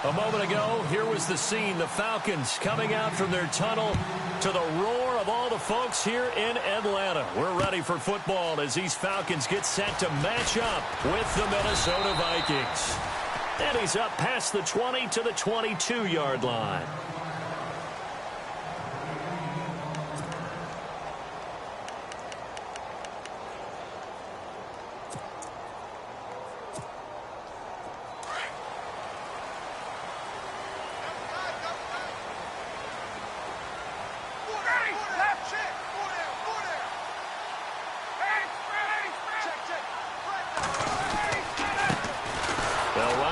A moment ago, here was the scene. The Falcons coming out from their tunnel to the roar of all the folks here in Atlanta. We're ready for football as these Falcons get set to match up with the Minnesota Vikings. And he's up past the 20 to the 22-yard line.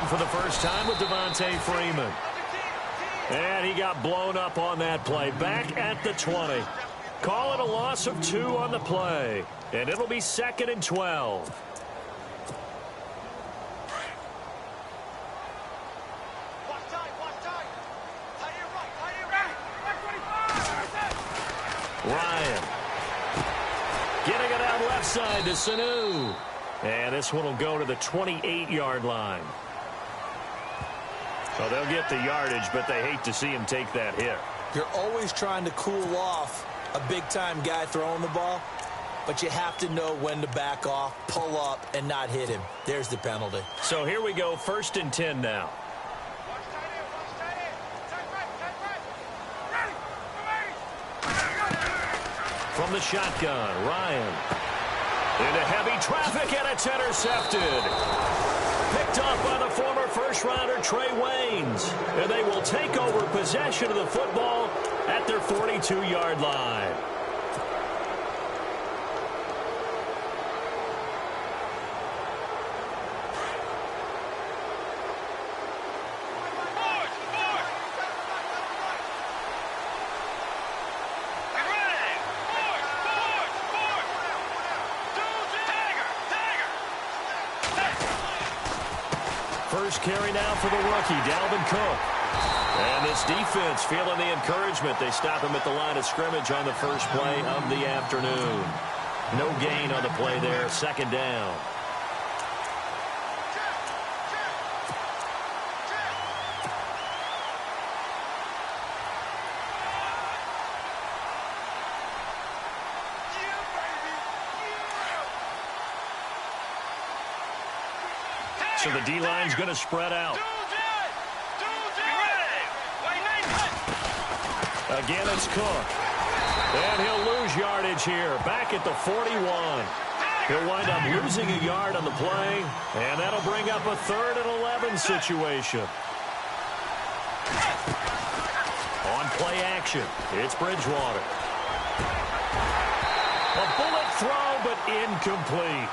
For the first time with Freeman. And he got blown up on that play. Back at the 20. Call it a loss of 2 on the play. And it'll be 2nd and 12. Ryan. Getting it out left side to Sanu. And this one will go to the 28-yard line. Well, they'll get the yardage, but they hate to see him take that hit. You're always trying to cool off a big-time guy throwing the ball, but you have to know when to back off, pull up, and not hit him. There's the penalty. So here we go, 1st and 10 now. From the shotgun, Ryan. Into heavy traffic, and it's intercepted. Picked off by the former first-rounder Trey Waynes. And they will take over possession of the football at their 42-yard line. First carry now for the rookie, Dalvin Cook. And this defense feeling the encouragement. They stop him at the line of scrimmage on the first play of the afternoon. No gain on the play there, 2nd down. So the D-line's going to spread out. Again, it's Cook. And he'll lose yardage here. Back at the 41. He'll wind up losing a yard on the play. And that'll bring up a 3rd and 11 situation. On play action, it's Bridgewater. A bullet throw, but incomplete.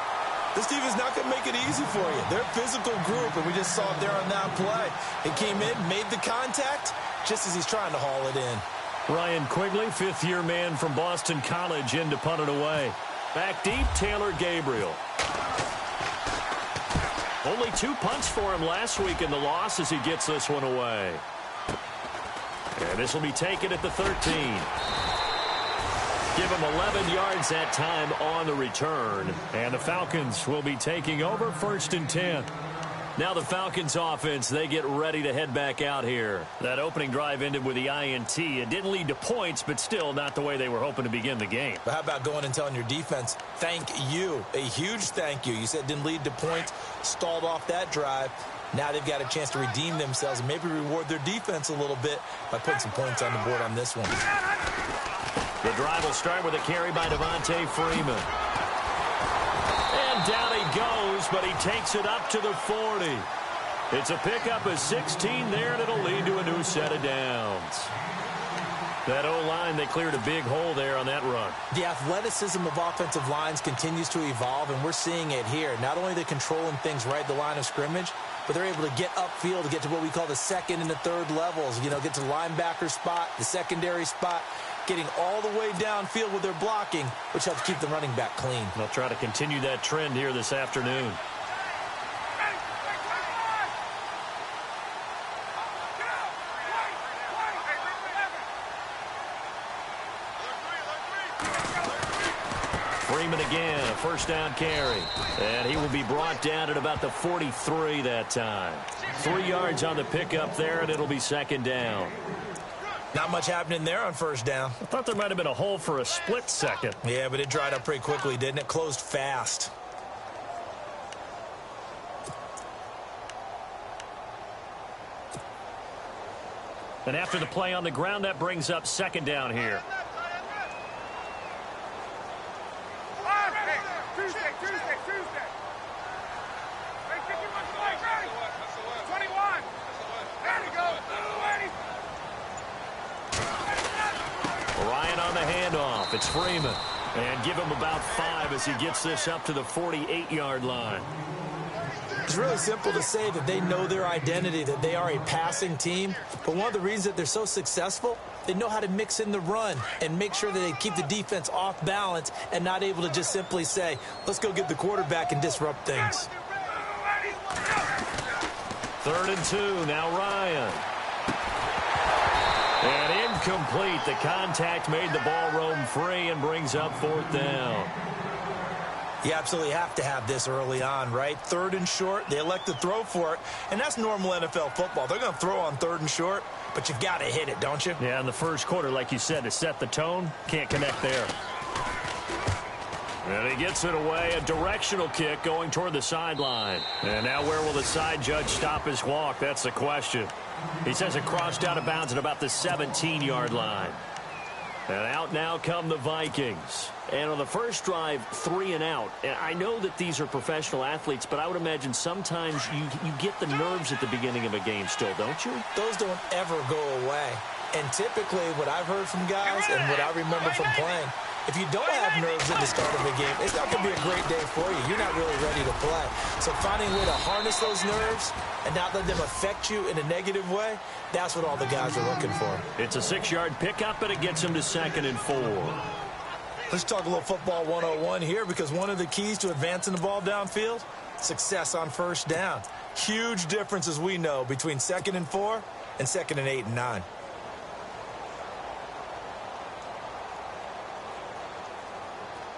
This team is not going to make it easy for you. They're a physical group, and we just saw it there on that play. He came in, made the contact, just as he's trying to haul it in. Ryan Quigley, 5th-year man from Boston College, in to punt it away. Back deep, Taylor Gabriel. Only 2 punts for him last week in the loss as he gets this one away. And this will be taken at the 13. Give him 11 yards that time on the return. And the Falcons will be taking over 1st and 10. Now the Falcons offense, they get ready to head back out here. That opening drive ended with the INT. It didn't lead to points, but still not the way they were hoping to begin the game. But how about going and telling your defense, thank you, a huge thank you. You said it didn't lead to points, stalled off that drive. Now they've got a chance to redeem themselves and maybe reward their defense a little bit by putting some points on the board on this one. The drive will start with a carry by Freeman. And down he goes, but he takes it up to the 40. It's a pickup of 16 there, and it'll lead to a new set of downs. That O-line, they cleared a big hole there on that run. The athleticism of offensive lines continues to evolve, and we're seeing it here. Not only are they controlling things right at the line of scrimmage, but they're able to get upfield to get to what we call the 2nd and the 3rd levels. You know, get to the linebacker spot, the secondary spot, getting all the way downfield with their blocking, which helps keep the running back clean. They'll try to continue that trend here this afternoon. Freeman again, a first down carry. And he will be brought down at about the 43 that time. 3 yards on the pickup there, and it'll be second down. Not much happening there on first down. I thought there might have been a hole for a split second. Yeah, but it dried up pretty quickly, didn't it? Closed fast. And after the play on the ground, that brings up second down here. Ryan on the handoff. It's Freeman. And give him about 5 as he gets this up to the 48-yard line. It's really simple to say that they know their identity, that they are a passing team. But one of the reasons that they're so successful, they know how to mix in the run and make sure that they keep the defense off balance and not able to just simply say, let's go get the quarterback and disrupt things. 3rd and 2. Now Ryan. And incomplete. The contact made the ball roam free and brings up 4th down. You absolutely have to have this early on, right? 3rd and short, they elect to throw for it, and that's normal NFL football. They're going to throw on 3rd and short, but you've got to hit it, don't you? Yeah, in the first quarter, like you said, to set the tone, can't connect there. And he gets it away, a directional kick going toward the sideline. And now where will the side judge stop his walk? That's the question. He says it crossed out of bounds at about the 17-yard line. And out now come the Vikings. And on the first drive, 3 and out. And I know that these are professional athletes, but I would imagine sometimes you get the nerves at the beginning of a game still, don't you? Those don't ever go away. And typically what I've heard from guys and what I remember from playing, if you don't have nerves at the start of the game, it's not going to be a great day for you. You're not really ready to play. So finding a way to harness those nerves and not let them affect you in a negative way, that's what all the guys are looking for. It's a 6-yard pickup, and it gets him to 2nd and 4. Let's talk a little football 101 here, because one of the keys to advancing the ball downfield, success on first down. Huge difference, as we know, between 2nd and 4 and 2nd and 8 and 9.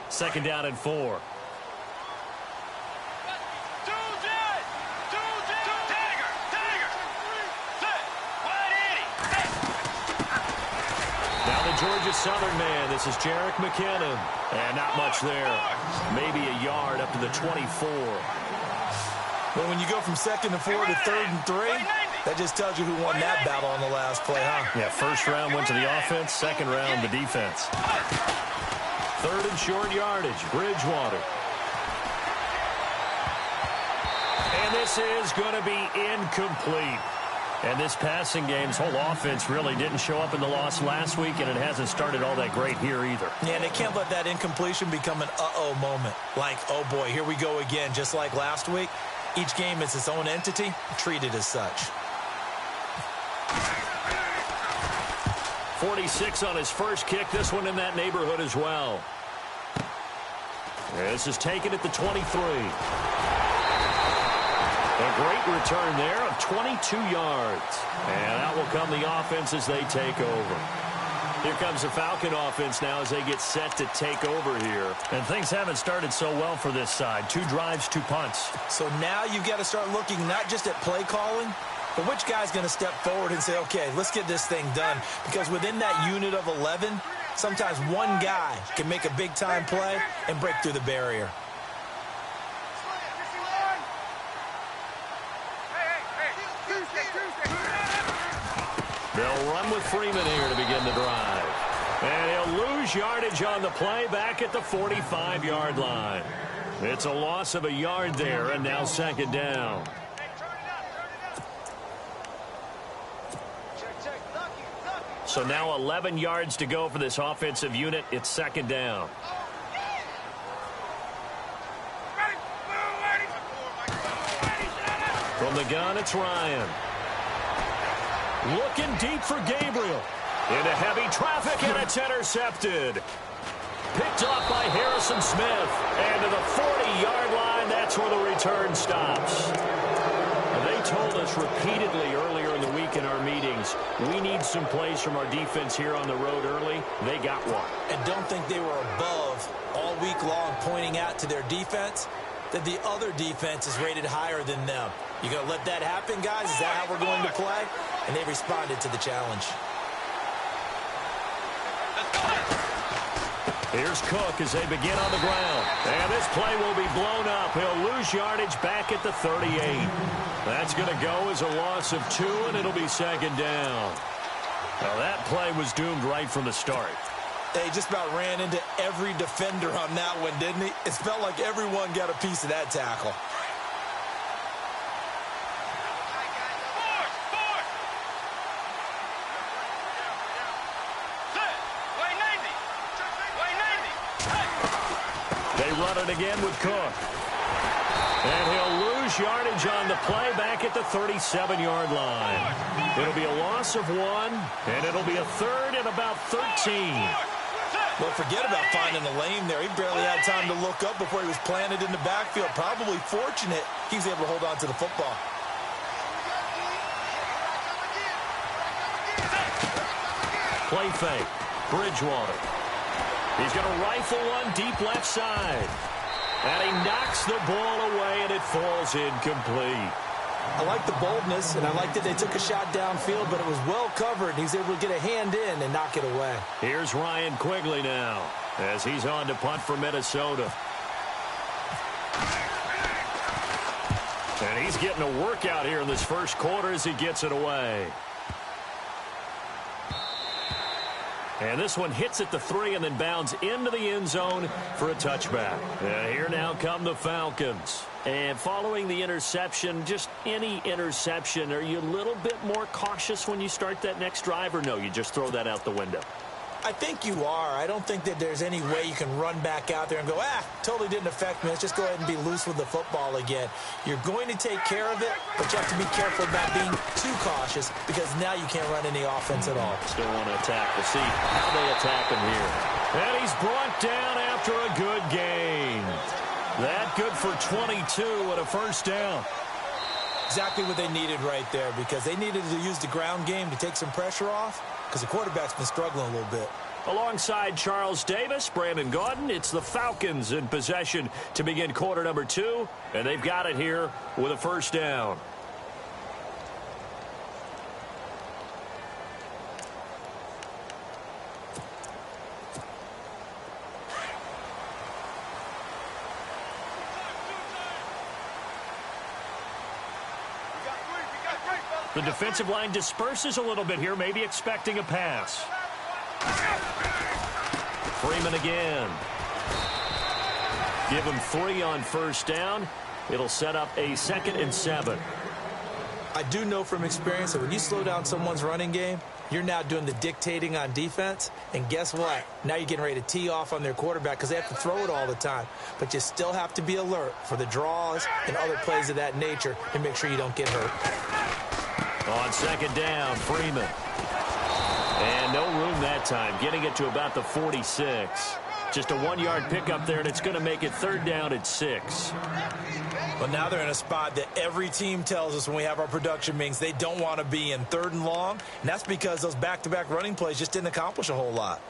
Second down and 4. Now the Georgia Southern man. This is Jerick McKinnon. And not much there. Maybe a yard up to the 24. Well, when you go from 2nd and 4 to 3rd and 3, that just tells you who won that battle on the last play, huh? Yeah, first round went to the offense, second round the defense. 3rd and short yardage, Bridgewater. And this is going to be incomplete. And this passing game's whole offense really didn't show up in the loss last week, and it hasn't started all that great here either. Yeah, and they can't let that incompletion become an uh-oh moment. Like, oh boy, here we go again, just like last week. Each game is its own entity, treated as such. 46 on his first kick. This one in that neighborhood as well. This is taken at the 23. A great return there of 22 yards. And out will come the offense as they take over. Here comes the Falcon offense now as they get set to take over here. And things haven't started so well for this side. 2 drives, 2 punts. So now you've got to start looking not just at play calling, but which guy's going to step forward and say, okay, let's get this thing done. Because within that unit of 11, sometimes one guy can make a big-time play and break through the barrier. They'll run with Freeman here to begin the drive. And he'll lose yardage on the play back at the 45-yard line. It's a loss of a yard there, and now second down. So now 11 yards to go for this offensive unit. It's second down. From the gun, it's Ryan. Looking deep for Gabriel. Into heavy traffic, and it's intercepted. Picked up by Harrison Smith. And to the 40-yard line, that's where the return stops. They told us repeatedly earlier in the week in our meetings, we need some plays from our defense here on the road early. They got one. And don't think they were above all week long pointing out to their defense that the other defense is rated higher than them. You going to let that happen, guys? Is that how we're going to play? And they responded to the challenge. Here's Cook as they begin on the ground. And this play will be blown up. He'll lose yardage back at the 38. That's going to go as a loss of 2, and it'll be second down. Now, that play was doomed right from the start. They just about ran into every defender on that one, didn't he? It felt like everyone got a piece of that tackle. They run it again with Cook. And he'll lose yardage on the play back at the 37-yard line. It'll be a loss of 1, and it'll be a third and about 13. Well, forget about finding a lane there. He barely had time to look up before he was planted in the backfield. Probably fortunate he was able to hold on to the football. Play fake. Bridgewater. He's going to rifle one deep left side. And he knocks the ball away, and it falls incomplete. I like the boldness, and I like that they took a shot downfield, but it was well covered. He's able to get a hand in and knock it away. Here's Ryan Quigley now as he's on to punt for Minnesota. And he's getting a workout here in this first quarter as he gets it away. And this one hits at the 3 and then bounds into the end zone for a touchback. And here now come the Falcons. And following the interception, just any interception, are you a little bit more cautious when you start that next drive, or no, you just throw that out the window? I think you are. I don't think that there's any way you can run back out there and go, totally didn't affect me. Let's just go ahead and be loose with the football again. You're going to take care of it, but you have to be careful about being too cautious because now you can't run any offense at all. Still want to attack. We'll see how they attack him here. And he's brought down after a good gain. That good for 22 and a first down. Exactly what they needed right there because they needed to use the ground game to take some pressure off because the quarterback's been struggling a little bit. Alongside Charles Davis, Brandon Gaudin, it's the Falcons in possession to begin quarter number 2, and they've got it here with a first down. The defensive line disperses a little bit here, maybe expecting a pass. Freeman again. Give him 3 on first down. It'll set up a 2nd and 7. I do know from experience that when you slow down someone's running game, you're now doing the dictating on defense. And guess what? Now you're getting ready to tee off on their quarterback because they have to throw it all the time. But you still have to be alert for the draws and other plays of that nature to make sure you don't get hurt. On second down, Freeman. And no room that time, getting it to about the 46. Just a 1-yard pickup there, and it's going to make it 3rd down at 6. Well, now they're in a spot that every team tells us when we have our production meetings they don't want to be in, 3rd and long. And that's because those back-to-back running plays just didn't accomplish a whole lot.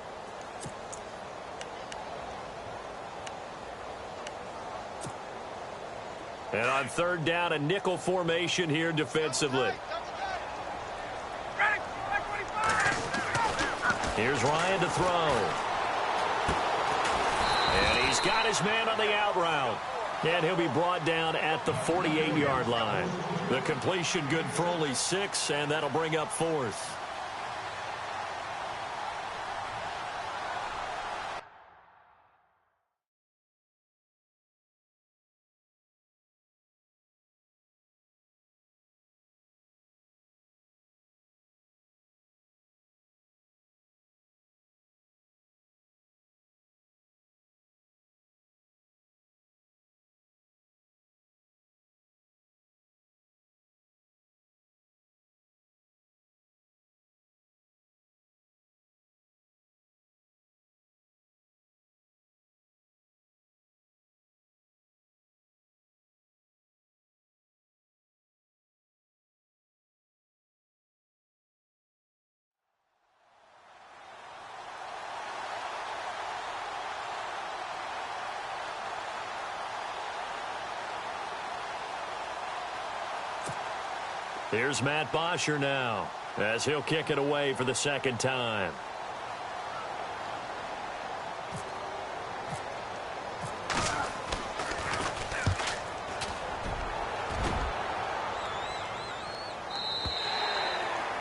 And on 3rd down, a nickel formation here defensively. Here's Ryan to throw. And he's got his man on the out route. And he'll be brought down at the 48-yard line. The completion good for only 6, and that'll bring up 4th. Here's Matt Bosher now, as he'll kick it away for the second time.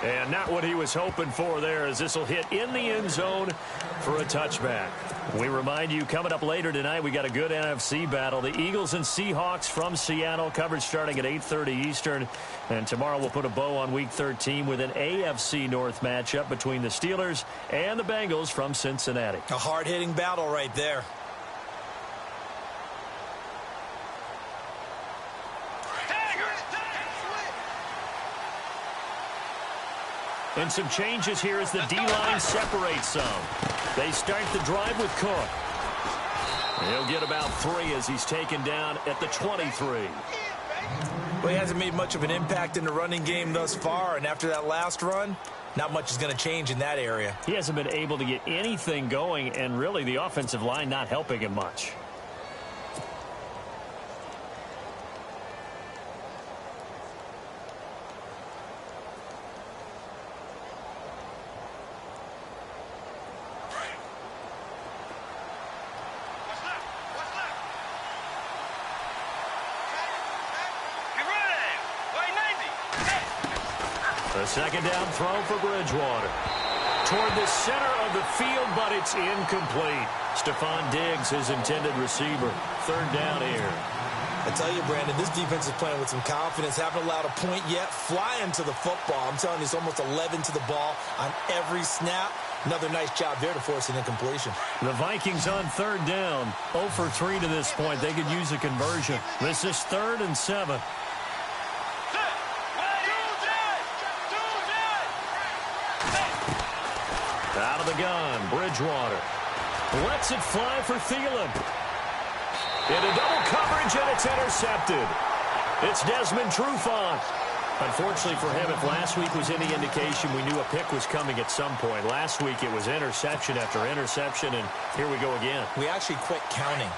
And not what he was hoping for there, as this will hit in the end zone for a touchback. We remind you, coming up later tonight, we got a good NFC battle. The Eagles and Seahawks from Seattle, coverage starting at 8:30 Eastern. And tomorrow we'll put a bow on Week 13 with an AFC North matchup between the Steelers and the Bengals from Cincinnati. A hard-hitting battle right there. And some changes here as the D-line separates some. They start the drive with Cook. He'll get about 3 as he's taken down at the 23. Well, he hasn't made much of an impact in the running game thus far, and after that last run, not much is going to change in that area. He hasn't been able to get anything going, and really the offensive line not helping him much. A second down throw for Bridgewater. Toward the center of the field, but it's incomplete. Stephon Diggs, his intended receiver. Third down here. I tell you, Brandon, this defense is playing with some confidence. Haven't allowed a point yet. Flying to the football. I'm telling you, it's almost 11 to the ball on every snap. Another nice job there to force an incompletion. The Vikings on third down. 0 for 3 to this point. They could use a conversion. This is 3rd and 7. Out of the gun, Bridgewater. Lets it fly for Thielen. Into double coverage, and it's intercepted. It's Desmond Trufant. Unfortunately for him, if last week was any indication, we knew a pick was coming at some point. Last week it was interception after interception, and here we go again. We actually quit counting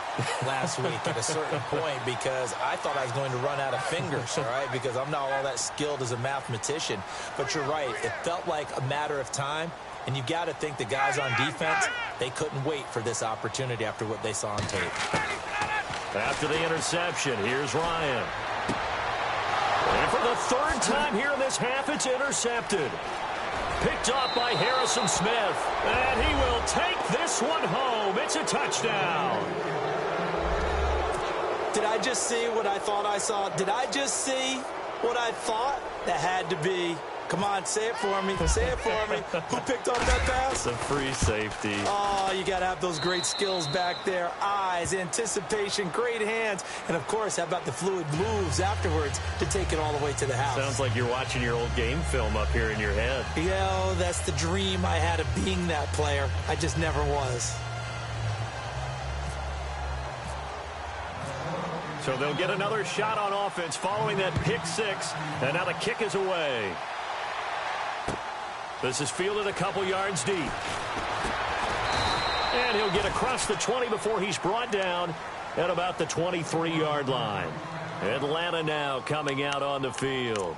last week at a certain point because I thought I was going to run out of fingers, all right, because I'm not all that skilled as a mathematician. But you're right. It felt like a matter of time, and you've got to think the guys on defense, they couldn't wait for this opportunity after what they saw on tape. After the interception, here's Ryan. And for the third time here in this half, it's intercepted. Picked off by Harrison Smith. And he will take this one home. It's a touchdown. Did I just see what I thought I saw? Did I just see what I thought? That had to be. Come on, say it for me. Say it for me. Who picked up that pass? It's a free safety. Oh, you got to have those great skills back there. Eyes, anticipation, great hands. And, of course, how about the fluid moves afterwards to take it all the way to the house? Sounds like you're watching your old game film up here in your head. Yeah, that's the dream I had of being that player. I just never was. So they'll get another shot on offense following that pick six. And now the kick is away. This is fielded a couple yards deep. And he'll get across the 20 before he's brought down at about the 23-yard line. Atlanta now coming out on the field.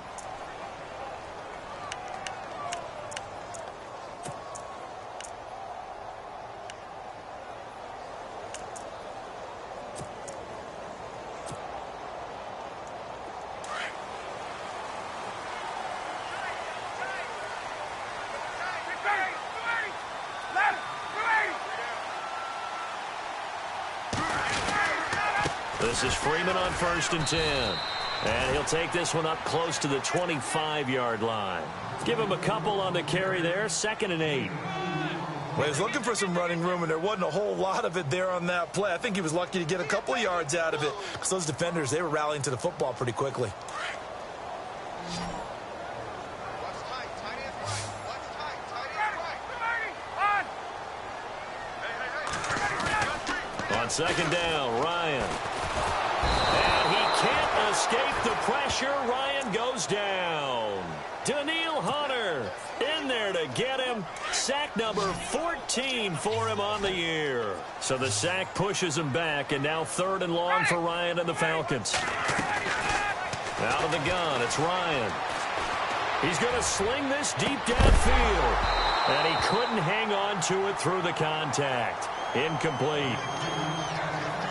This is Freeman on 1st and 10. And he'll take this one up close to the 25-yard line. Give him a couple on the carry there. 2nd and 8. Well, he was looking for some running room, and there wasn't a whole lot of it there on that play. I think he was lucky to get a couple of yards out of it because those defenders, they were rallying to the football pretty quickly. On 2nd down, Ryan. And he can't escape the pressure. Ryan goes down. Daniil Hunter in there to get him. Sack number 14 for him on the year. So the sack pushes him back, and now 3rd and long for Ryan and the Falcons. Out of the gun, it's Ryan. He's going to sling this deep downfield. And he couldn't hang on to it through the contact. Incomplete.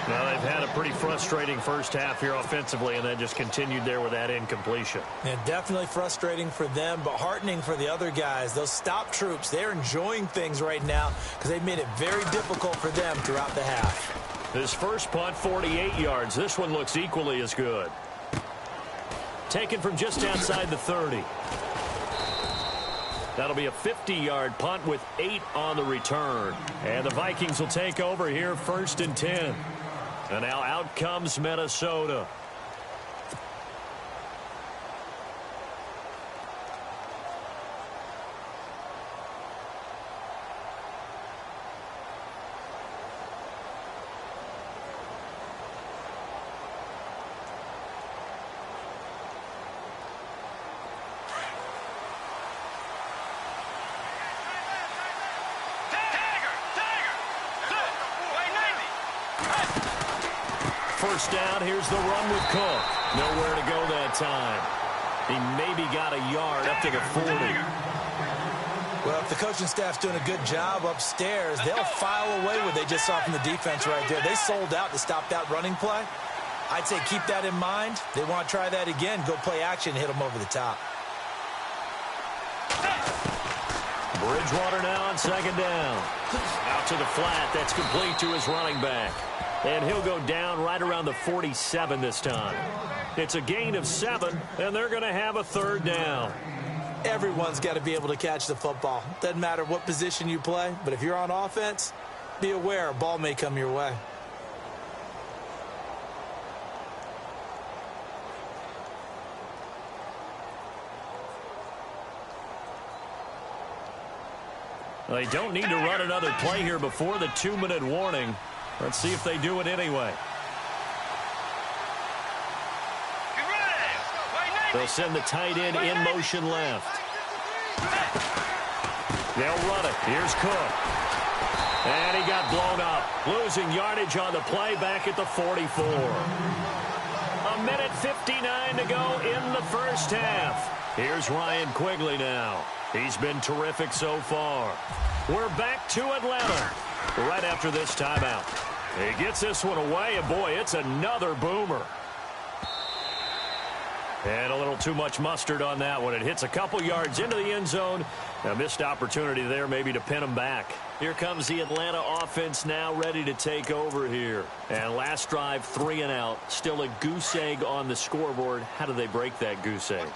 Now, they've had a pretty frustrating first half here offensively, and then just continued there with that incompletion. Yeah, definitely frustrating for them, but heartening for the other guys. Those stop troops, they're enjoying things right now because they've made it very difficult for them throughout the half. His first punt, 48 yards. This one looks equally as good. Taken from just outside the 30. That'll be a 50-yard punt with 8 on the return. And the Vikings will take over here, 1st and 10. And now out comes Minnesota. First down, here's the run with Cook. Nowhere to go that time. He maybe got a yard up to the 40. Well, if the coaching staff's doing a good job upstairs, they'll file away what they just saw from the defense right there. They sold out to stop that running play. I'd say keep that in mind. They want to try that again. Go play action, hit them over the top. Bridgewater now on 2nd down. Out to the flat. That's complete to his running back. And he'll go down right around the 47 this time. It's a gain of 7, and they're going to have a 3rd down. Everyone's got to be able to catch the football. Doesn't matter what position you play, but if you're on offense, be aware a ball may come your way. They don't need to run another play here before the 2-minute warning. Let's see if they do it anyway. They'll send the tight end in motion left. They'll run it. Here's Cook. And he got blown up. Losing yardage on the play back at the 44. 1:59 to go in the first half. Here's Ryan Quigley now. He's been terrific so far. We're back to Atlanta right after this timeout. He gets this one away, and boy, it's another boomer. And a little too much mustard on that one. It hits a couple yards into the end zone. A missed opportunity there maybe to pin him back. Here comes the Atlanta offense now ready to take over here. And last drive, 3 and out. Still a goose egg on the scoreboard. How do they break that goose egg?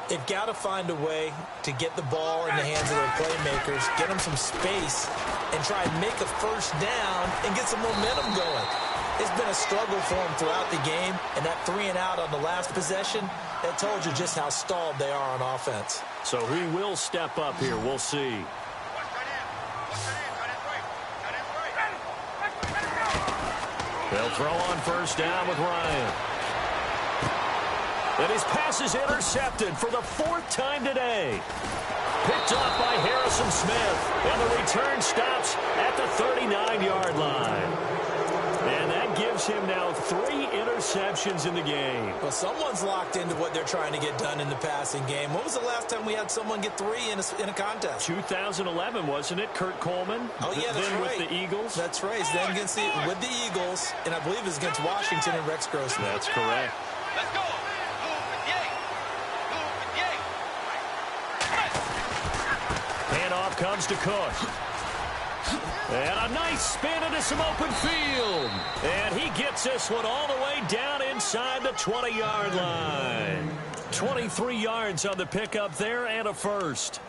They've got to find a way to get the ball in the hands of their playmakers, get them some space, and try and make a first down and get some momentum going. It's been a struggle for them throughout the game, and that 3 and out on the last possession, that told you just how stalled they are on offense. So who will step up here? We'll see. They'll throw on first down with Ryan. And his pass is intercepted for the 4th time today. Picked off by Harrison Smith. And the return stops at the 39-yard line. And that gives him now 3 interceptions in the game. Well, someone's locked into what they're trying to get done in the passing game. When was the last time we had someone get 3 in a contest? 2011, wasn't it? Kurt Coleman. Oh, yeah, that's then right. with the Eagles. That's right. Then against with the Eagles, and I believe it was against Washington and Rex Grossman. That's correct. Let's go. Handoff comes to Cook. And a nice spin into some open field. And he gets this one all the way down inside the 20-yard line. 23 yards on the pickup there and a first.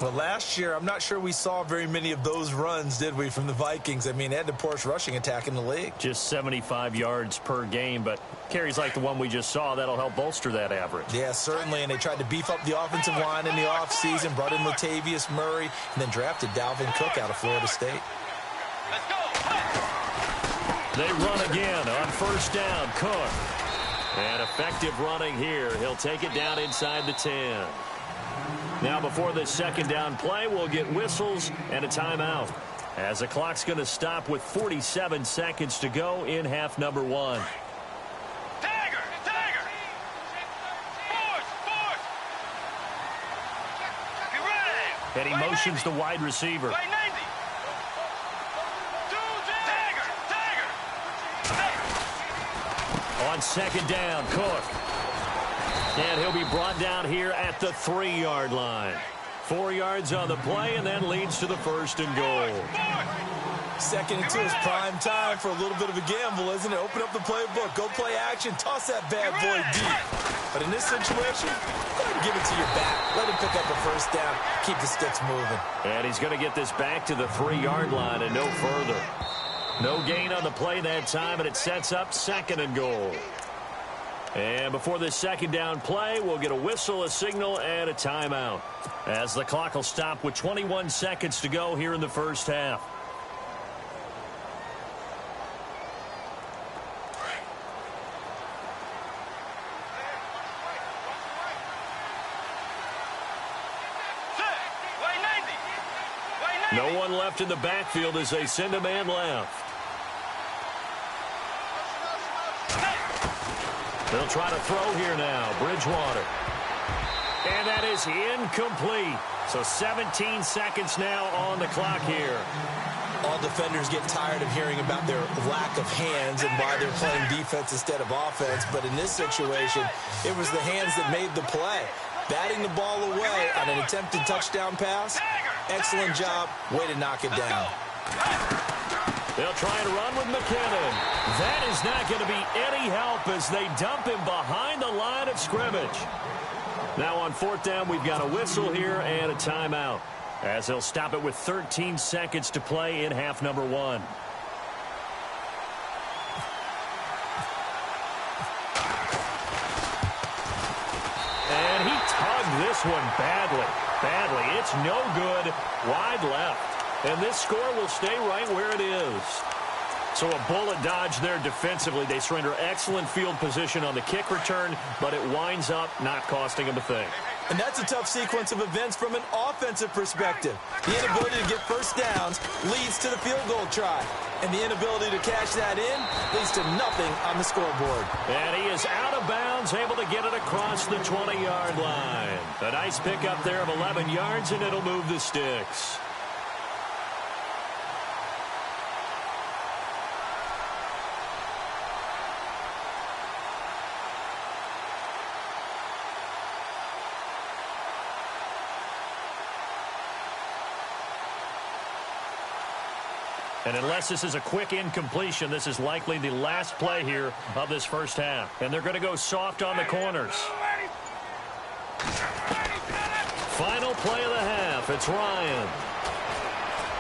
Well, last year, I'm not sure we saw very many of those runs, did we, from the Vikings? I mean, they had the poorest rushing attack in the league. Just 75 yards per game, but carries like the one we just saw, that'll help bolster that average. Yeah, certainly, and they tried to beef up the offensive line in the offseason, brought in Latavius Murray, and then drafted Dalvin Cook out of Florida State. Let's go. They run again on first down, Cook. And effective running here. He'll take it down inside the 10. Now before this second down play, we'll get whistles and a timeout, as the clock's going to stop with 47 seconds to go in half number 1. Tiger! Force! And he motions the wide receiver. Play 90. On second down, Cook. And he'll be brought down here at the 3-yard line. 4 yards on the play, and then leads to the 1st and goal. Second and 2 is prime time for a little bit of a gamble, isn't it? Open up the playbook, go play action, toss that bad boy deep. But in this situation, go ahead and give it to your back. Let him pick up a 1st down, keep the sticks moving. And he's going to get this back to the 3-yard line and no further. No gain on the play that time, and it sets up 2nd and goal. And before this 2nd down play, we'll get a whistle, a signal, and a timeout, as the clock will stop with 21 seconds to go here in the 1st half. No one left in the backfield as they send a man left. They'll try to throw here now. Bridgewater. And that is incomplete. So 17 seconds now on the clock here. All defenders get tired of hearing about their lack of hands and why they're playing defense instead of offense. But in this situation, it was the hands that made the play. Batting the ball away on an attempted touchdown pass. Excellent job. Way to knock it down. They'll try and run with McKinnon. That is not going to be any help as they dump him behind the line of scrimmage. Now on 4th down, we've got a whistle here and a timeout, as they'll stop it with 13 seconds to play in half number 1. And he tugged this one badly. It's no good. Wide left. And this score will stay right where it is. So a bullet dodge there defensively. They surrender excellent field position on the kick return, but it winds up not costing them a thing. And that's a tough sequence of events from an offensive perspective. The inability to get 1st downs leads to the field goal try. And the inability to cash that in leads to nothing on the scoreboard. And he is out of bounds, able to get it across the 20-yard line. A nice pickup there of 11 yards, and it'll move the sticks. And unless this is a quick incompletion, this is likely the last play here of this 1st half. And they're going to go soft on the corners. Final play of the half. It's Ryan.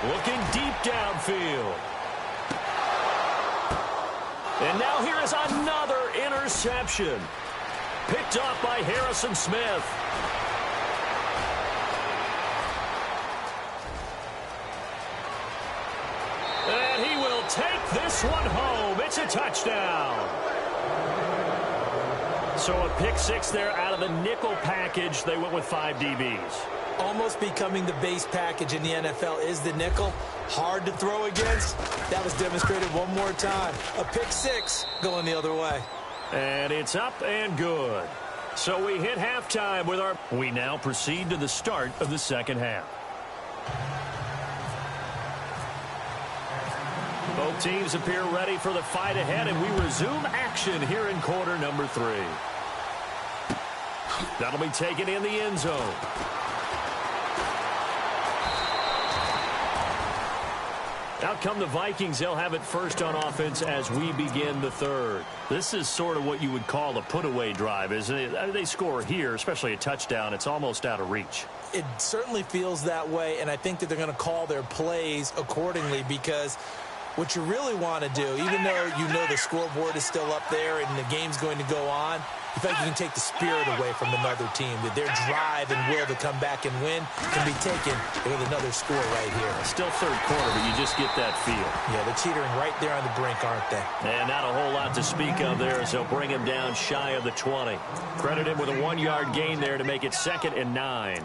Looking deep downfield. And now here is another interception. Picked off by Harrison Smith. And he will take this one home. It's a touchdown. So a pick 6 there out of the nickel package. They went with 5 DBs. Almost becoming the base package in the NFL is the nickel. Hard to throw against. That was demonstrated one more time. A pick 6 going the other way. And it's up and good. So we hit halftime with our... We now proceed to the start of the 2nd half. Both teams appear ready for the fight ahead, and we resume action here in quarter number 3. That'll be taken in the end zone. Out come the Vikings. They'll have it first on offense as we begin the 3rd. This is sort of what you would call a put-away drive, isn't it? They score here, especially a touchdown. It's almost out of reach. It certainly feels that way, and I think that they're going to call their plays accordingly, because what you really want to do, even though you know the scoreboard is still up there and the game's going to go on, you think you can take the spirit away from another team, that their drive and will to come back and win can be taken with another score right here. Still 3rd quarter, but you just get that feel. Yeah, they're teetering right there on the brink, aren't they? And not a whole lot to speak of there as they'll bring him down shy of the 20. Credit him with a 1-yard gain there to make it 2nd and 9.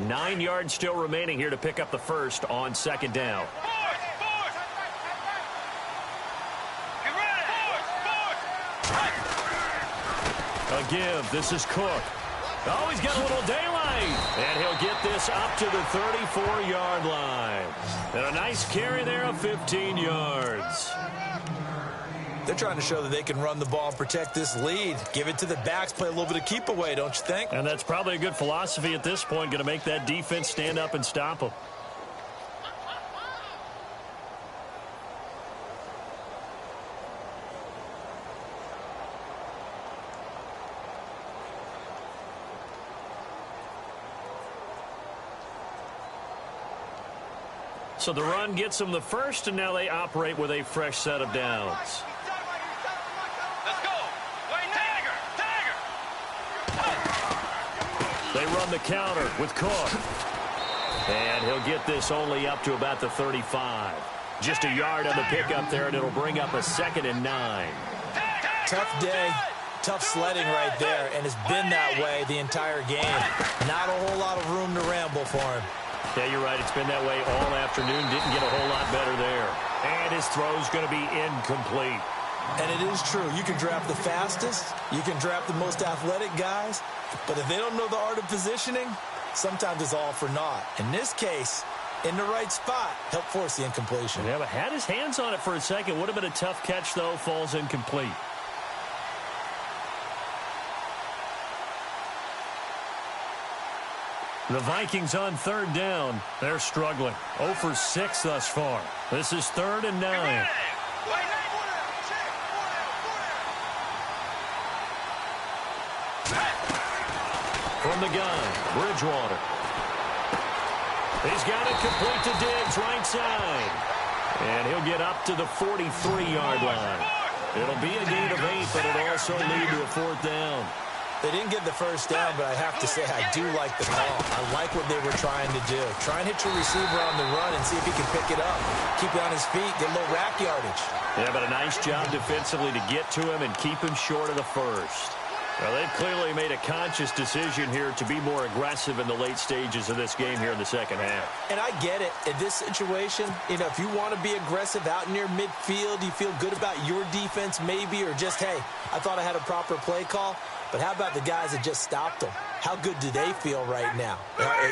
9 yards still remaining here to pick up the first on second down. A give. This is Cook. Oh, he's got a little daylight. And he'll get this up to the 34-yard line. And a nice carry there of 15 yards. They're trying to show that they can run the ball and protect this lead. Give it to the backs, play a little bit of keep away, don't you think? And that's probably a good philosophy at this point, going to make that defense stand up and stop them. So the run gets them the first, and now they operate with a fresh set of downs. Let's go. Wait, Tiger. They run the counter with Cook. And he'll get this only up to about the 35. Just a yard on the pickup there, and it'll bring up a 2nd and 9. Tough day, tough sledding right there, and it's been that way the entire game. Not a whole lot of room to ramble for him. Yeah, you're right. It's been that way all afternoon. Didn't get a whole lot better there. And his throw's going to be incomplete. And it is true. You can draft the fastest. You can draft the most athletic guys. But if they don't know the art of positioning, sometimes it's all for naught. In this case, in the right spot, helped force the incompletion. Yeah, but had his hands on it for a second. Would have been a tough catch, though. Falls incomplete. The Vikings on 3rd down. They're struggling. 0 for 6 thus far. This is 3rd and 9. From the gun, Bridgewater. He's got it complete to Diggs, right side. And he'll get up to the 43-yard line. It'll be a gain of 8, but it'll also lead to a 4th down. They didn't get the first down, but I have to say I do like the call. I like what they were trying to do. Try and hit your receiver on the run and see if he can pick it up. Keep it on his feet, get a little rack yardage. Yeah, but a nice job defensively to get to him and keep him short of the first. Well, they've clearly made a conscious decision here to be more aggressive in the late stages of this game here in the second half. And I get it. In this situation, if you want to be aggressive out near midfield, you feel good about your defense maybe, or just, hey, I thought I had a proper play call. But how about the guys that just stopped them? How good do they feel right now?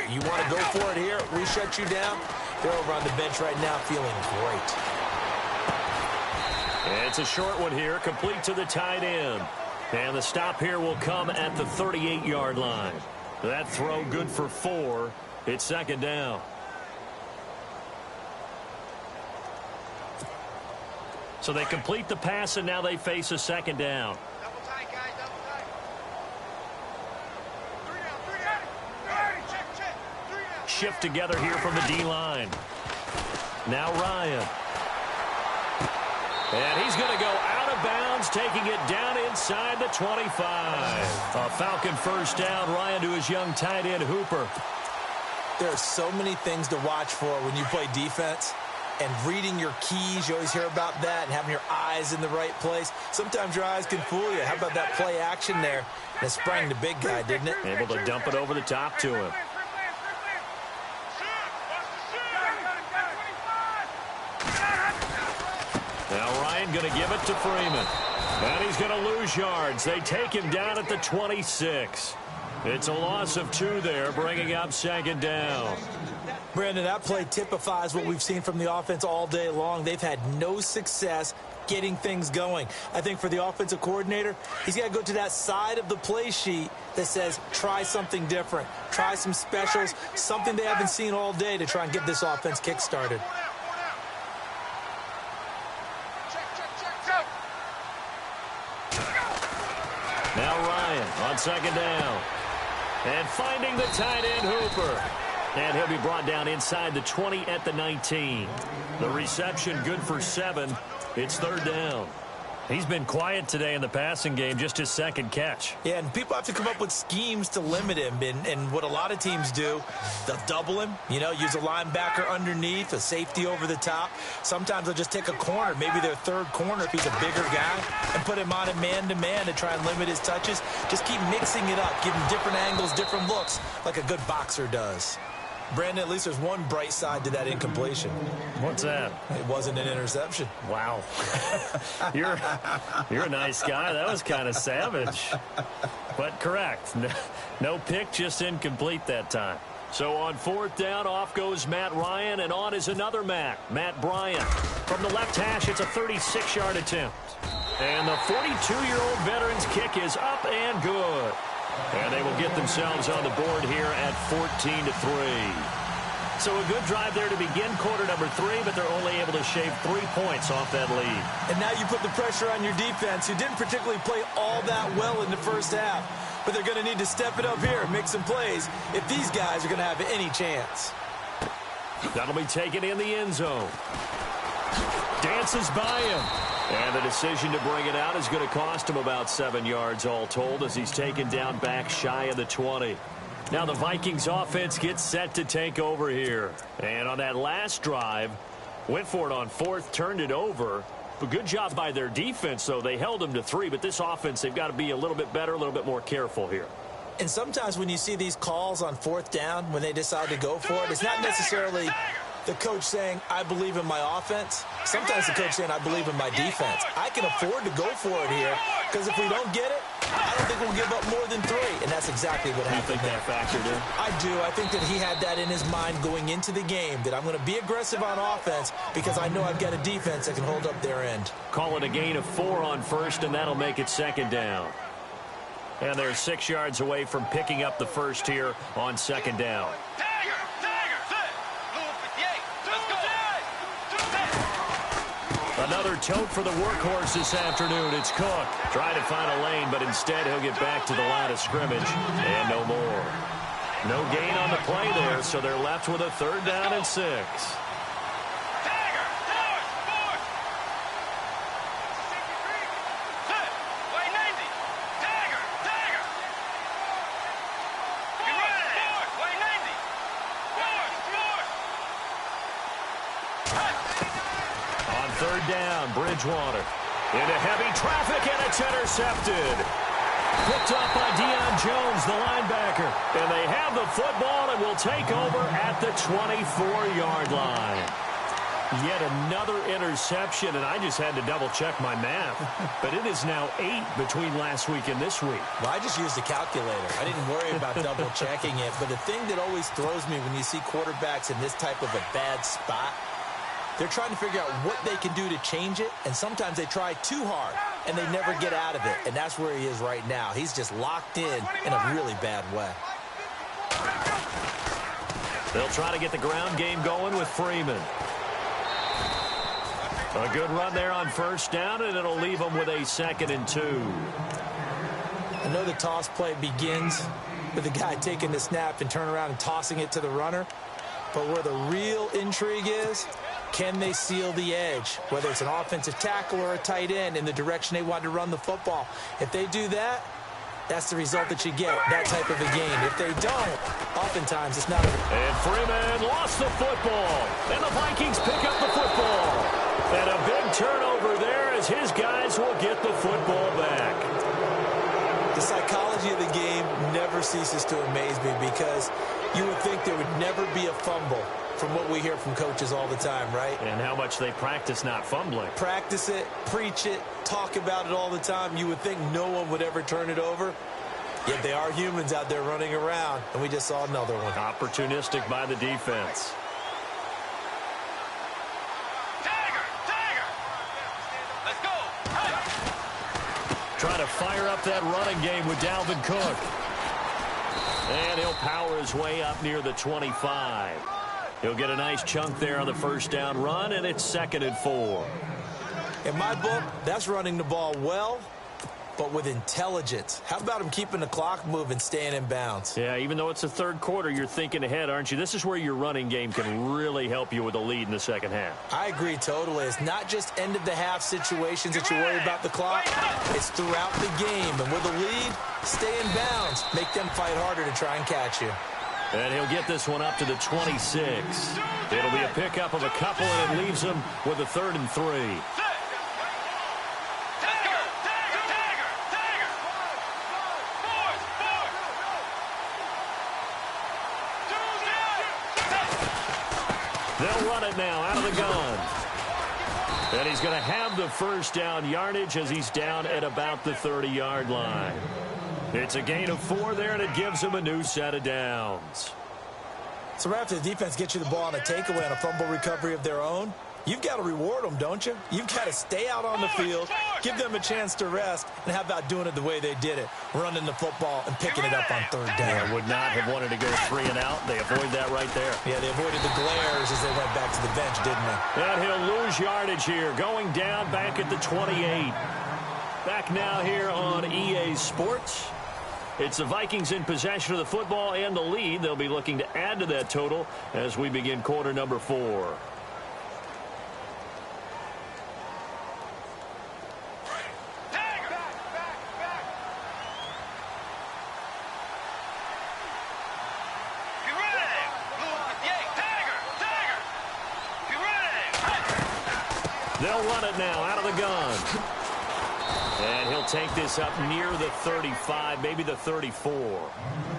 You want to go for it here? We shut you down? They're over on the bench right now feeling great. And it's a short one here, complete to the tight end. And the stop here will come at the 38-yard line. That throw good for 4. It's 2nd down. So they complete the pass, and now they face a 2nd down. Double tight, guys, double tight. 3 down. Shift together here from the D-line. Now Ryan. And he's going to go out of bounds, taking it down inside the 25. A Falcon first down. Ryan to his young tight end, Hooper. There are so many things to watch for when you play defense. And reading your keys, you always hear about that, and having your eyes in the right place. Sometimes your eyes can fool you. How about that play action there? And it sprang the big guy, didn't it? Able to dump it over the top to him. Now Ryan going to give it to Freeman. And he's going to lose yards. They take him down at the 26. It's a loss of 2 there, bringing up 2nd down. Brandon, that play typifies what we've seen from the offense all day long. They've had no success getting things going. I think for the offensive coordinator, he's got to go to that side of the play sheet that says, try something different. Try some specials, something they haven't seen all day to try and get this offense kick-started. Now Ryan on 2nd down. And finding the tight end, Hooper. And he'll be brought down inside the 20 at the 19. The reception good for 7. It's 3rd down. He's been quiet today in the passing game, just his second catch. Yeah, and people have to come up with schemes to limit him. And what a lot of teams do, they'll double him, use a linebacker underneath, a safety over the top. Sometimes they'll just take a corner, maybe their third corner if he's a bigger guy, and put him on a man-to-man to try and limit his touches. Just keep mixing it up, give him different angles, different looks, like a good boxer does. Brandon, at least there's one bright side to that incompletion. What's that? It wasn't an interception. Wow. You're a nice guy. That was kind of savage. But correct. No pick, just incomplete that time. So on fourth down, off goes Matt Ryan, and on is another Matt Bryant. From the left hash, it's a 36-yard attempt. And the 42-year-old veteran's kick is up and good. And they will get themselves on the board here at 14-3. So a good drive there to begin quarter number 3, but they're only able to shave 3 points off that lead. And now you put the pressure on your defense, who didn't particularly play all that well in the first half. But they're going to need to step it up here, make some plays, if these guys are going to have any chance. That'll be taken in the end zone. Dances by him. And the decision to bring it out is going to cost him about 7 yards all told as he's taken down back shy of the 20. Now the Vikings offense gets set to take over here. And on that last drive, went for it on fourth, turned it over. But good job by their defense, though. They held them to 3, but this offense, they've got to be a little bit better, a little bit more careful here. And sometimes when you see these calls on fourth down, when they decide to go for it, it's not necessarily the coach saying, I believe in my offense. Sometimes the coach saying, I believe in my defense. I can afford to go for it here because if we don't get it, I don't think we'll give up more than 3. And that's exactly what happened. You think that factored in? I do. I think that he had that in his mind going into the game, that I'm going to be aggressive on offense because I know I've got a defense that can hold up their end. Call it a gain of 4 on first, and that'll make it second down. And they're 6 yards away from picking up the first here on second down. Another tote for the workhorse this afternoon. It's Cook. Trying to find a lane, but instead he'll get back to the line of scrimmage. And no more. No gain on the play there, so they're left with a third down and 6. Third down, Bridgewater. Into heavy traffic, and it's intercepted. Picked up by Deion Jones, the linebacker. And they have the football and will take over at the 24-yard line. Yet another interception, and I just had to double-check my math. But it is now 8 between last week and this week. Well, I just used a calculator. I didn't worry about double-checking it. But the thing that always throws me when you see quarterbacks in this type of a bad spot, they're trying to figure out what they can do to change it, and sometimes they try too hard, and they never get out of it, and that's where he is right now. He's just locked in a really bad way. They'll try to get the ground game going with Freeman. A good run there on first down, and it'll leave them with a 2nd and 2. I know the toss play begins with the guy taking the snap and turn around and tossing it to the runner, but where the real intrigue is, can they seal the edge, whether it's an offensive tackle or a tight end, in the direction they want to run the football? If they do that, that's the result that you get, that type of a game. If they don't, oftentimes it's not. And Freeman lost the football. And the Vikings pick up the football. And a big turnover there as his guys will get the football back. The psychology of the game never ceases to amaze me because you would think there would never be a fumble from what we hear from coaches all the time, right? And how much they practice not fumbling. Practice it, preach it, talk about it all the time. You would think no one would ever turn it over. Yet they are humans out there running around, and we just saw another one. Opportunistic by the defense. Let's go. Trying to fire up that running game with Dalvin Cook. And he'll power his way up near the 25. He'll get a nice chunk there on the first down run, and it's 2nd and 4. In my book, that's running the ball well. but with intelligence. How about him keeping the clock moving, staying in bounds? Yeah, even though it's the third quarter, you're thinking ahead, aren't you? This is where your running game can really help you with a lead in the second half. I agree totally. It's not just end-of-the-half situations that you worry about the clock. It's throughout the game. And with a lead, stay in bounds. Make them fight harder to try and catch you. And he'll get this one up to the 26. It'll be a pickup of a couple, and it leaves him with a 3rd and 3. They'll run it now out of the gun. And he's going to have the first down yardage as he's down at about the 30-yard line. It's a gain of 4 there, and it gives him a new set of downs. So right after the defense gets you the ball on a takeaway on a fumble recovery of their own, you've got to reward them, don't you? You've got to stay out on the field, give them a chance to rest, and how about doing it the way they did it, running the football and picking it up on 3rd down. They would not have wanted to go 3 and out. They avoid that right there. Yeah, they avoided the glares as they went back to the bench, didn't they? And he'll lose yardage here, going down back at the 28. Back now here on EA Sports. It's the Vikings in possession of the football and the lead. They'll be looking to add to that total as we begin quarter number 4. They'll run it now out of the gun. And he'll take this up near the 35, maybe the 34.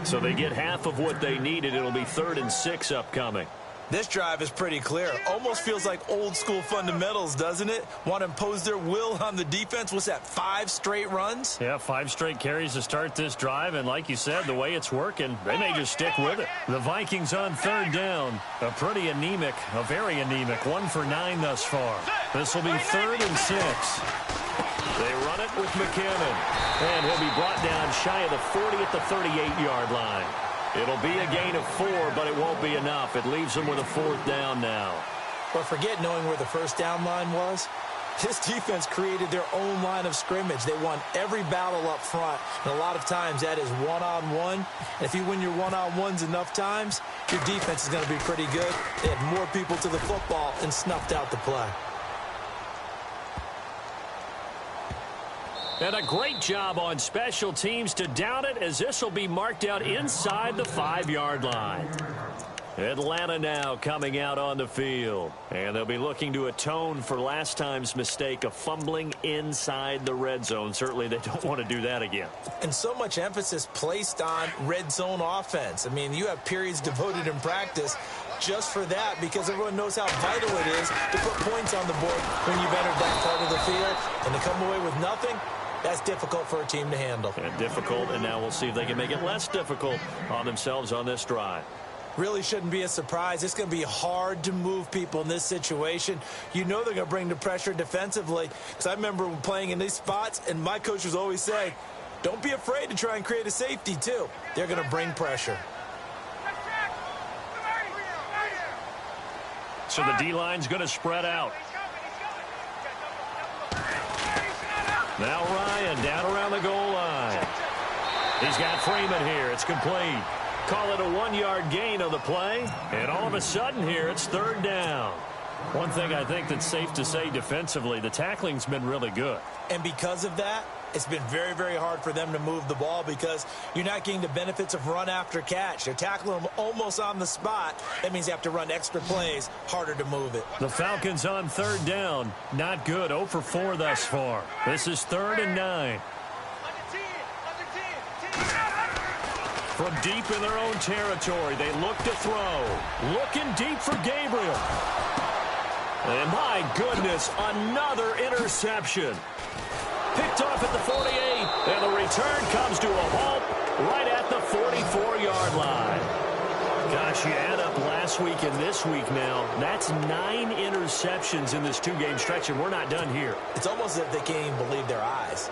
So they get half of what they needed. It'll be 3rd and 6 upcoming. This drive is pretty clear. Almost feels like old school fundamentals, doesn't it? Want to impose their will on the defense. What's that, 5 straight runs? Yeah, 5 straight carries to start this drive. And like you said, the way it's working, they may just stick with it. The Vikings on 3rd down. A very anemic, 1 for 9 thus far. This will be 3rd and 6. They run it with McKinnon. And he'll be brought down shy of the 40 at the 38-yard line. It'll be a gain of 4, but it won't be enough. It leaves them with a 4th down now. But forget knowing where the first down line was. This defense created their own line of scrimmage. They won every battle up front. And a lot of times that is one-on-one. And if you win your one-on-ones enough times, your defense is going to be pretty good. They had more people to the football and snuffed out the play. And a great job on special teams to down it, as this will be marked out inside the 5-yard line. Atlanta now coming out on the field. And they'll be looking to atone for last time's mistake of fumbling inside the red zone. Certainly they don't want to do that again. And so much emphasis placed on red zone offense. I mean, you have periods devoted in practice just for that, because everyone knows how vital it is to put points on the board when you've entered that part of the field. And to come away with nothing, that's difficult for a team to handle. And difficult, and now we'll see if they can make it less difficult on themselves on this drive. Really shouldn't be a surprise. It's going to be hard to move people in this situation. You know they're going to bring the pressure defensively. Because I remember playing in these spots, and my coaches always say, don't be afraid to try and create a safety, too. They're going to bring pressure. So the D-line's going to spread out. Now Ryan down around the goal line. He's got Freeman here. It's complete. Call it a 1-yard gain on the play. And all of a sudden here, it's 3rd down. One thing I think that's safe to say defensively, the tackling's been really good. And because of that, it's been very, very hard for them to move the ball, because you're not getting the benefits of run after catch. They're tackling them almost on the spot. That means you have to run extra plays, harder to move it. The Falcons on 3rd down. Not good. 0 for 4 thus far. This is 3rd and 9. From deep in their own territory, they look to throw. Looking deep for Gabriel. And my goodness, another interception. Picked off at the 48, and the return comes to a halt right at the 44-yard line. Gosh, you add up last week and this week now, that's 9 interceptions in this 2-game stretch, and we're not done here. It's almost as if they can't even believe their eyes.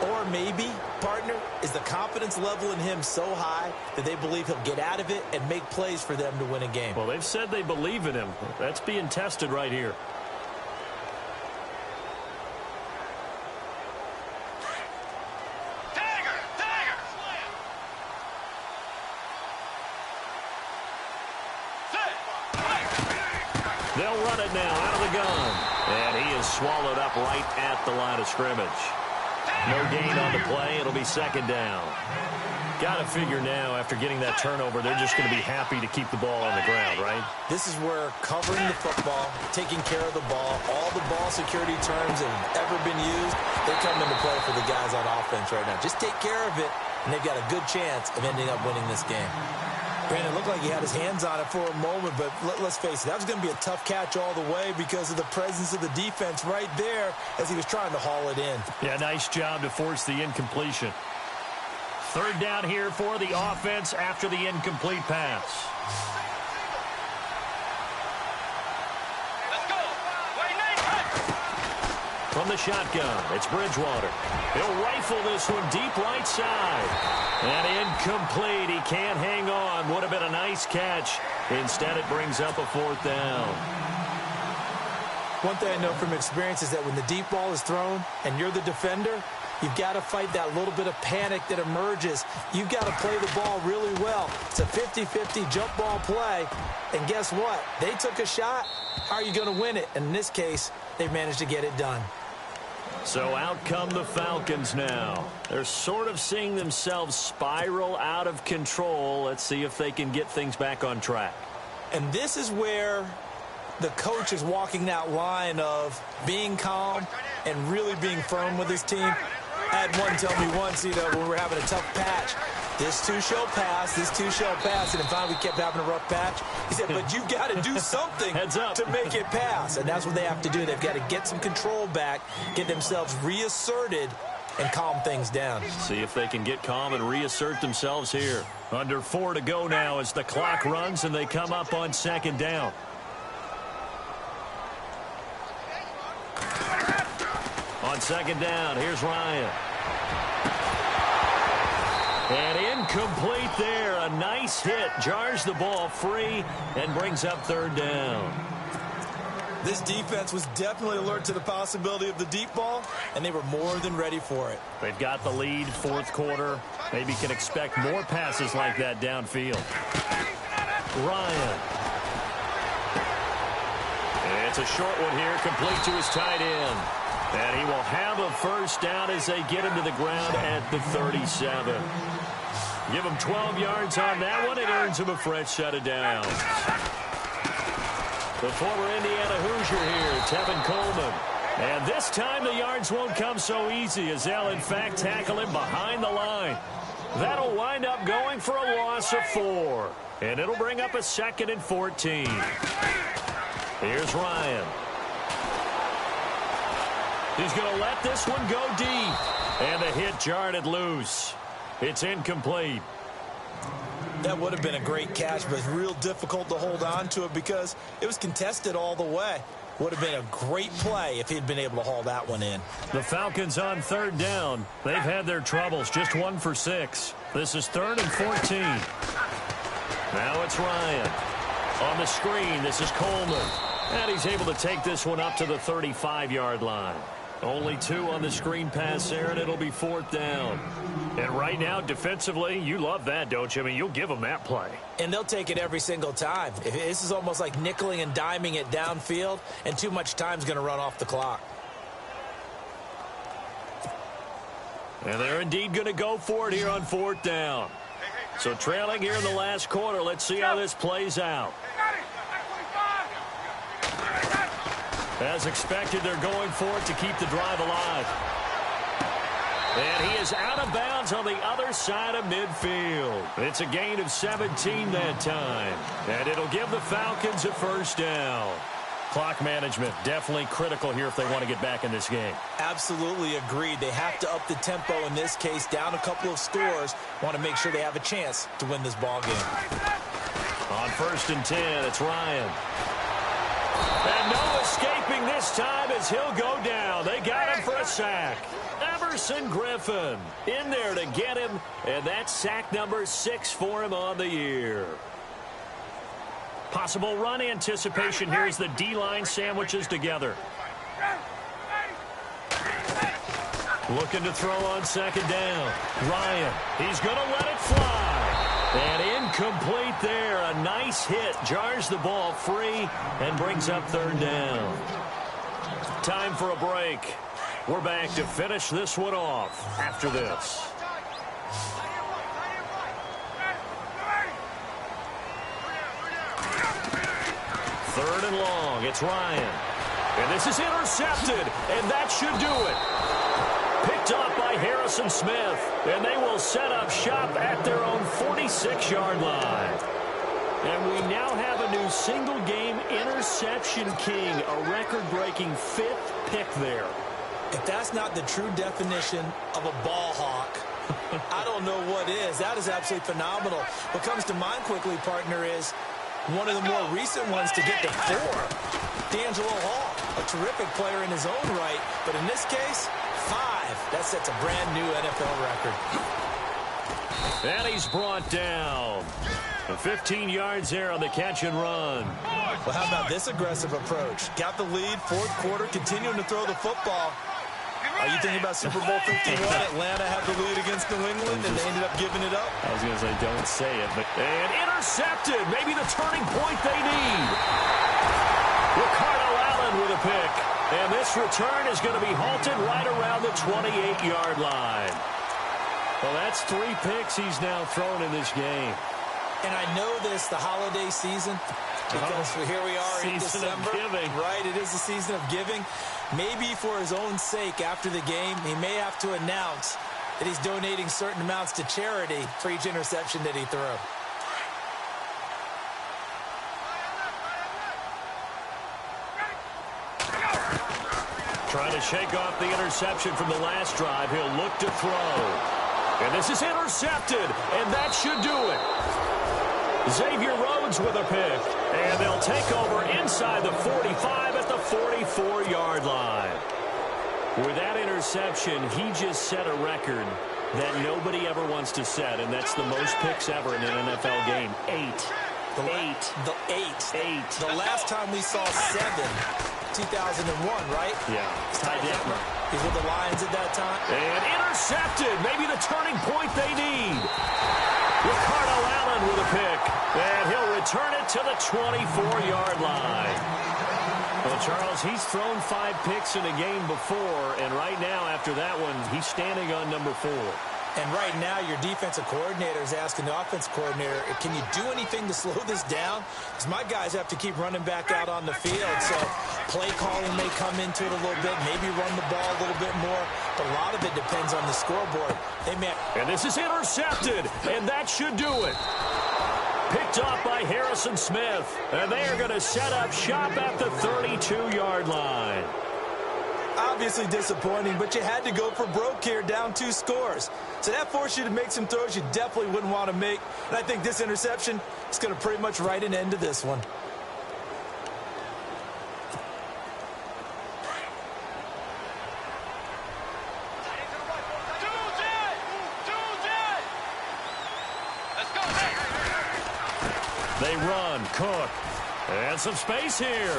Or maybe, partner, is the confidence level in him so high that they believe he'll get out of it and make plays for them to win a game. Well, they've said they believe in him. That's being tested right here. They'll run it now out of the gun. And he is swallowed up right at the line of scrimmage. No gain on the play. It'll be second down. Got to figure now, after getting that turnover, they're just going to be happy to keep the ball on the ground, right? This is where covering the football, taking care of the ball, all the ball security terms that have ever been used, they come into play for the guys on offense right now. Just take care of it, and they've got a good chance of ending up winning this game. Brandon, it looked like he had his hands on it for a moment, but let's face it, that was going to be a tough catch all the way because of the presence of the defense right there as he was trying to haul it in. Yeah, nice job to force the incompletion. Third down here for the offense after the incomplete pass. Let's go. From the shotgun, it's Bridgewater. He'll rifle this one deep right side. And incomplete. He can't hang on. Would have been a nice catch. Instead, it brings up a fourth down. One thing I know from experience is that when the deep ball is thrown and you're the defender, you've got to fight that little bit of panic that emerges. You've got to play the ball really well. It's a 50-50 jump ball play. And guess what? They took a shot. How are you going to win it? And in this case, they've managed to get it done. So out come the Falcons now. They're sort of seeing themselves spiral out of control. Let's see if they can get things back on track. And this is where the coach is walking that line of being calm and really being firm with his team. I had one tell me once, when we're having a tough patch, this too shall pass, this too shall pass. And then finally we kept having a rough patch. He said, but you've got to do something to make it pass. And that's what they have to do. They've got to get some control back, get themselves reasserted, and calm things down. See if they can get calm and reassert themselves here. Under 4 to go now as the clock runs and they come up on second down. On second down, here's Ryan. And incomplete there. A nice hit. Jars the ball free and brings up third down. This defense was definitely alert to the possibility of the deep ball, and they were more than ready for it. They've got the lead, fourth quarter. Maybe can expect more passes like that downfield. Ryan. It's a short one here, complete to his tight end. And he will have a first down as they get him to the ground at the 37. Give him 12 yards on that one. It earns him a fresh set of downs. The former Indiana Hoosier here, Tevin Coleman. And this time the yards won't come so easy as they'll, in fact, tackle him behind the line. That'll wind up going for a loss of 4. And it'll bring up a 2nd and 14. Here's Ryan. He's going to let this one go deep. And the hit jarred it loose. It's incomplete. That would have been a great catch, but it's real difficult to hold on to it because it was contested all the way. Would have been a great play if he'd been able to haul that one in. The Falcons on third down. They've had their troubles, just 1 for 6. This is 3rd and 14. Now it's Ryan. On the screen, this is Coleman. And he's able to take this one up to the 35-yard line. Only 2 on the screen pass there, and it'll be 4th down. And right now, defensively, you love that, don't you? I mean, you'll give them that play. And they'll take it every single time. This is almost like nickeling and diming it downfield, and too much time's going to run off the clock. And they're indeed going to go for it here on 4th down. So trailing here in the last quarter, let's see how this plays out. As expected, they're going for it to keep the drive alive. And he is out of bounds on the other side of midfield. It's a gain of 17 that time. And it'll give the Falcons a first down. Clock management definitely critical here if they want to get back in this game. Absolutely agreed. They have to up the tempo in this case, down a couple of scores. Want to make sure they have a chance to win this ball game. On 1st and 10, it's Ryan. And no escaping this time as he'll go down. They got him for a sack. Everson Griffin in there to get him, and that's sack number 6 for him on the year. Possible run anticipation here as the D-line sandwiches together. Looking to throw on 2nd down. Ryan, he's going to let it fly. And Incomplete there. A nice hit. Jars the ball free and brings up third down. Time for a break. We're back to finish this one off after this. Third and long. It's Ryan. And this is intercepted, and that should do it. Picked off by Harrison Smith, and they will set up shop at their own 46-yard line. And we now have a new single-game interception king, a record-breaking fifth pick there. If that's not the true definition of a ball hawk, I don't know what is. That is absolutely phenomenal. What comes to mind quickly, partner, is one of the more recent ones to get to 4. D'Angelo Hall, a terrific player in his own right, but in this case, 5. That sets a brand new NFL record. And he's brought down. 15 yards there on the catch and run. Well, how about this aggressive approach? Got the lead, fourth quarter, continuing to throw the football. Are you thinking about Super Bowl 51? Atlanta had the lead against New England, and they ended up giving it up. I was going to say, don't say it. And intercepted. Maybe the turning point they need. Ricardo Allen with a pick. And this return is going to be halted right around the 28-yard line. Well, that's 3 picks he's now thrown in this game. And I know this, the holiday season, because here we are in December. Right, it is the season of giving. Maybe for his own sake, after the game, he may have to announce that he's donating certain amounts to charity for each interception that he threw. Trying to shake off the interception from the last drive. He'll look to throw. And this is intercepted, and that should do it. Xavier Rhodes with a pick, and they'll take over inside the 45 at the 44-yard line. With that interception, he just set a record that nobody ever wants to set, and that's the most picks ever in an NFL game. 8. The last time we saw 7, 2001, right? Yeah. Ty Detmer. He's with the Lions at that time. And intercepted. Maybe the turning point they need. Ricardo Allen with a pick. And he'll return it to the 24-yard line. Well, Charles, he's thrown 5 picks in a game before, and right now, after that one, he's standing on number 4. And right now, your defensive coordinator is asking the offense coordinator, can you do anything to slow this down? Because my guys have to keep running back out on the field. So play calling may come into it a little bit, maybe run the ball a little bit more. But a lot of it depends on the scoreboard. And this is intercepted, and that should do it. Picked off by Harrison Smith. And they are going to set up shop at the 32-yard line. Obviously disappointing, but you had to go for broke here, down 2 scores. So that forced you to make some throws you definitely wouldn't want to make. And I think this interception is going to pretty much write an end to this one. They run, Cook, and some space here.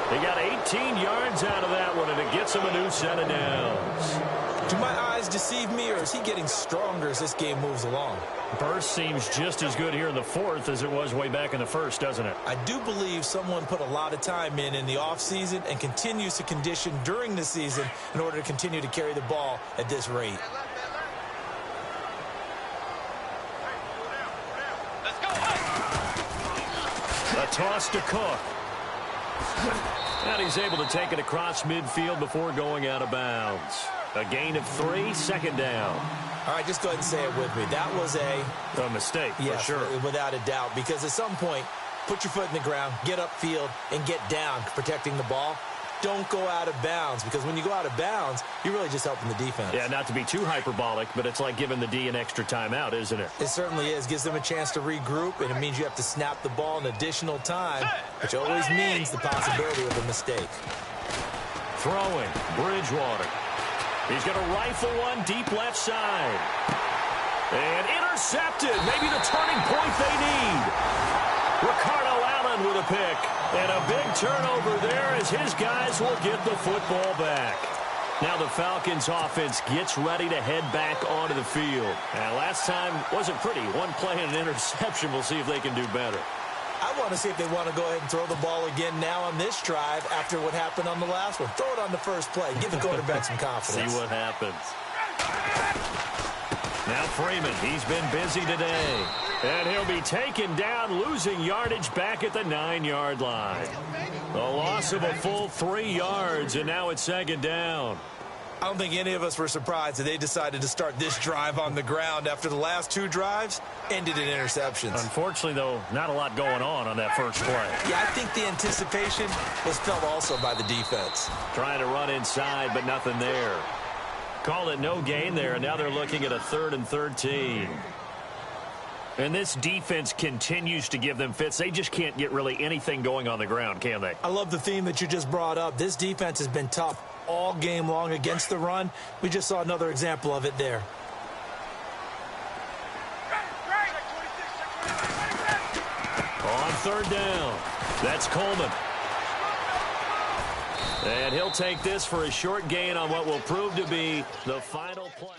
They got 18 yards out of that one, and it gets him a new set of downs. Do my eyes deceive me, or is he getting stronger as this game moves along? Burst seems just as good here in the 4th as it was way back in the 1st, doesn't it? I do believe someone put a lot of time in the offseason and continues to condition during the season in order to continue to carry the ball at this rate. A toss to Cook. And he's able to take it across midfield before going out of bounds. A gain of 3, 2nd down. All right, just go ahead and say it with me. That was a mistake, for sure. Without a doubt, because at some point, put your foot in the ground, get upfield, and get down, protecting the ball. Don't go out of bounds, because when you go out of bounds, you're really just helping the defense. Yeah, not to be too hyperbolic, but it's like giving the D an extra timeout, isn't it? It certainly is. Gives them a chance to regroup, and it means you have to snap the ball an additional time, which always means the possibility of a mistake. Throwing, Bridgewater. He's going to rifle one deep left side. And intercepted. Maybe the turning point they need. Ricardo Allen with a pick. And a big turnover there as his guys will get the football back. Now the Falcons offense gets ready to head back onto the field. And last time wasn't pretty. One play and an interception. We'll see if they can do better. I want to see if they want to go ahead and throw the ball again now on this drive after what happened on the last one. Throw it on the first play. Give the quarterback some confidence. See what happens. Now Freeman, he's been busy today. And he'll be taken down, losing yardage back at the 9-yard line. A loss of a full 3 yards, and now it's second down. I don't think any of us were surprised that they decided to start this drive on the ground after the last 2 drives ended in interceptions. Unfortunately, though, not a lot going on that first play. Yeah, I think the anticipation was felt also by the defense. Trying to run inside, but nothing there. Call it no gain there, and now they're looking at a 3rd and 13. And this defense continues to give them fits. They just can't get really anything going on the ground, can they? I love the theme that you just brought up. This defense has been tough all game long against the run. We just saw another example of it there. On 3rd down, that's Coleman. And he'll take this for a short gain on what will prove to be the final play.